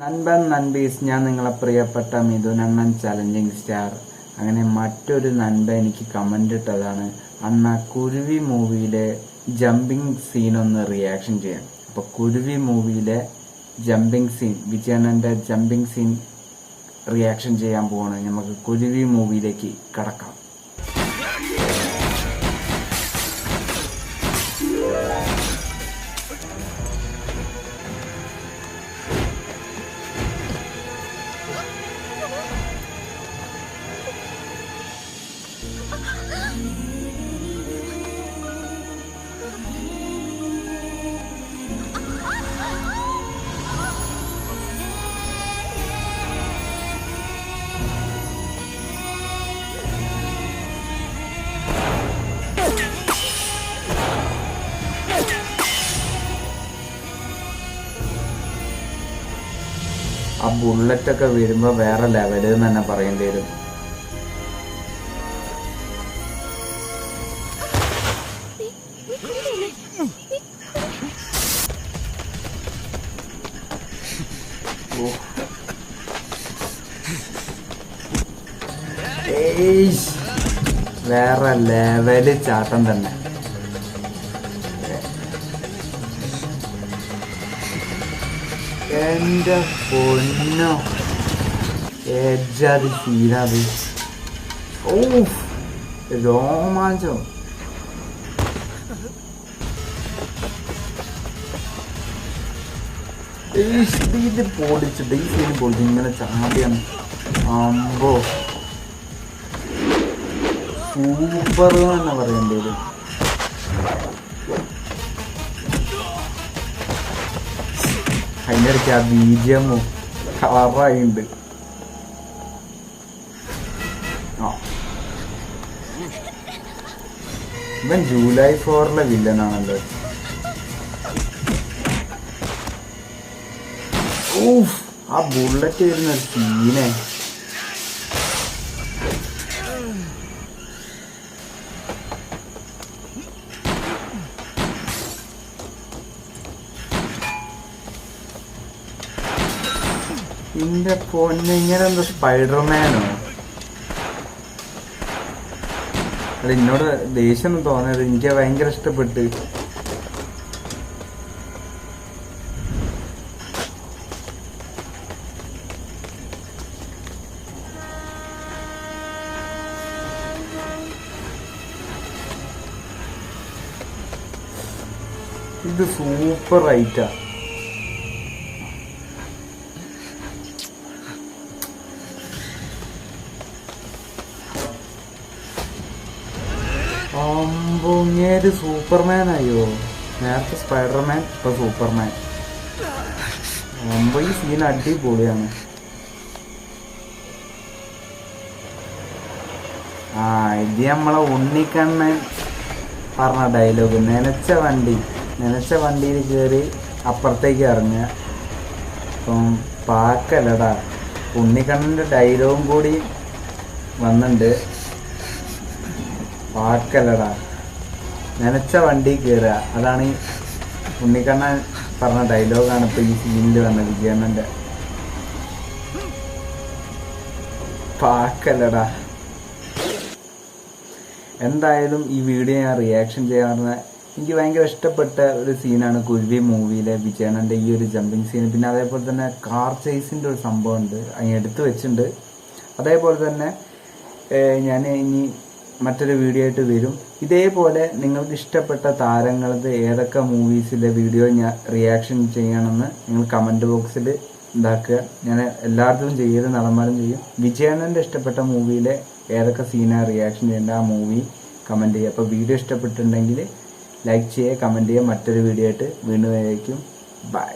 നൻപൻ നൻപീസ്, ഞാൻ നിങ്ങളെ പ്രിയപ്പെട്ട മിഥുനണ്ണൻ ചലഞ്ചിങ് സ്റ്റാർ. അങ്ങനെ മറ്റൊരു നൻപ എനിക്ക് കമന്റ് ഇട്ടതാണ്, അന്ന് കുരുവി മൂവിയിലെ ജമ്പിങ് സീൻ ഒന്ന് റിയാക്ഷൻ ചെയ്യാൻ. അപ്പൊ കുരുവി മൂവിയിലെ ജമ്പിങ് സീൻ, വിജയണ്ണന്റെ ജമ്പിങ് സീൻ റിയാക്ഷൻ ചെയ്യാൻ പോവാണ്. നമുക്ക് കുരുവി മൂവിയിലേക്ക് കടക്കാം. ആ ബുള്ളറ്റൊക്കെ വരുമ്പോ വേറെ ലെവല് എന്ന് തന്നെ പറയേണ്ടി വരും. വേറെ ലെവല് ചാട്ടം തന്നെ. എന്റെ പൊന്നോ, ഏജാതി സീനാത്. ഓ, രോമാഞ്ചം. ഇത് പൊളിച്ചിട്ട് ഈ സീൻ പൊളിച്ച് ഇങ്ങനെ ചാടിയാണ്. അമ്പോ സൂപ്പർ തന്നെ പറയേണ്ടി വരും. അതിൻ്റെ ഇടയ്ക്ക് ആ ബീജിയമ്മോ കളറായിണ്ട്. ഇവൻ ജൂലൈ 4 വില്ലനാണല്ലോ. ഓഫ്, ആ ബുള്ളറ്റ് വരുന്ന സീനെ. എന്റെ പൊന്നെ, ഇങ്ങനെ എന്താ സ്പൈഡർമാനോ? അല്ല, എന്നോട് ദേഷ്യം തോന്നരുത്, എനിക്ക് ഭയങ്കര ഇഷ്ടപ്പെട്ട്. ഇത് സൂപ്പർ ഐറ്റാ. അമ്പൊങ്ങേര് സൂപ്പർമാൻ ആയോ? നേരത്തെ സ്പൈഡർമാൻ, ഇപ്പൊ സൂപ്പർമാൻ. അമ്പോ ഈ സീൻ അടിപൊളിയാണ്. ഇത് നമ്മളെ ഉണ്ണിക്കണ്ണൻ പറഞ്ഞ ഡയലോഗ്. നനച്ച വണ്ടിയിൽ കയറി അപ്പുറത്തേക്ക് ഇറങ്ങുക. ഇപ്പം പാക്കല്ലടാ, ഉണ്ണിക്കണ്ണന്റെ ഡയലോഗും കൂടി വന്നിട്ടുണ്ട്. പാക്കല്ലടാ, നനച്ച വണ്ടി കയറുക. അതാണ് ഈ ഉണ്ണിക്കണ്ണൻ പറഞ്ഞ ഡയലോഗാണ് ഇപ്പൊ ഈ സീനിൽ വന്ന വിജയണ്ണന്റെ. പാക്കല്ലടാ. എന്തായാലും ഈ വീഡിയോ ഞാൻ റിയാക്ഷൻ ചെയ്യാറുള്ള എനിക്ക് ഭയങ്കര ഇഷ്ടപ്പെട്ട ഒരു സീനാണ് കുരുവി മൂവിയിലെ വിജയണ്ണന്റെ ഈ ഒരു ജമ്പിങ് സീൻ. പിന്നെ അതേപോലെ തന്നെ കാർ ചേസിന്റെ ഒരു സംഭവം ഉണ്ട്, അതിന് എടുത്തു വെച്ചിട്ടുണ്ട്. അതേപോലെ തന്നെ ഞാൻ ഇനി മറ്റൊരു വീഡിയോ ആയിട്ട് വരും. ഇതേപോലെ നിങ്ങൾക്ക് ഇഷ്ടപ്പെട്ട താരങ്ങളത് ഏതൊക്കെ മൂവീസിലെ വീഡിയോ ഞാൻ റിയാക്ഷൻ ചെയ്യണമെന്ന് നിങ്ങൾ കമൻറ്റ് ബോക്സിൽ ഇതാക്കുക. ഞാൻ എല്ലായിടത്തും ചെയ്ത് നടന്മാരും ചെയ്യും. വിജയണ്ണൻ്റെ ഇഷ്ടപ്പെട്ട മൂവിയിലെ ഏതൊക്കെ സീനാണ് റിയാക്ഷൻ ചെയ്യേണ്ട ആ മൂവി കമൻറ്റ് ചെയ്യുക. അപ്പോൾ വീഡിയോ ഇഷ്ടപ്പെട്ടിട്ടുണ്ടെങ്കിൽ ലൈക്ക് ചെയ്യുക, കമൻറ്റ് ചെയ്യുക. മറ്റൊരു വീഡിയോ ആയിട്ട് വീണ്ടും ആയിരിക്കും. ബൈ.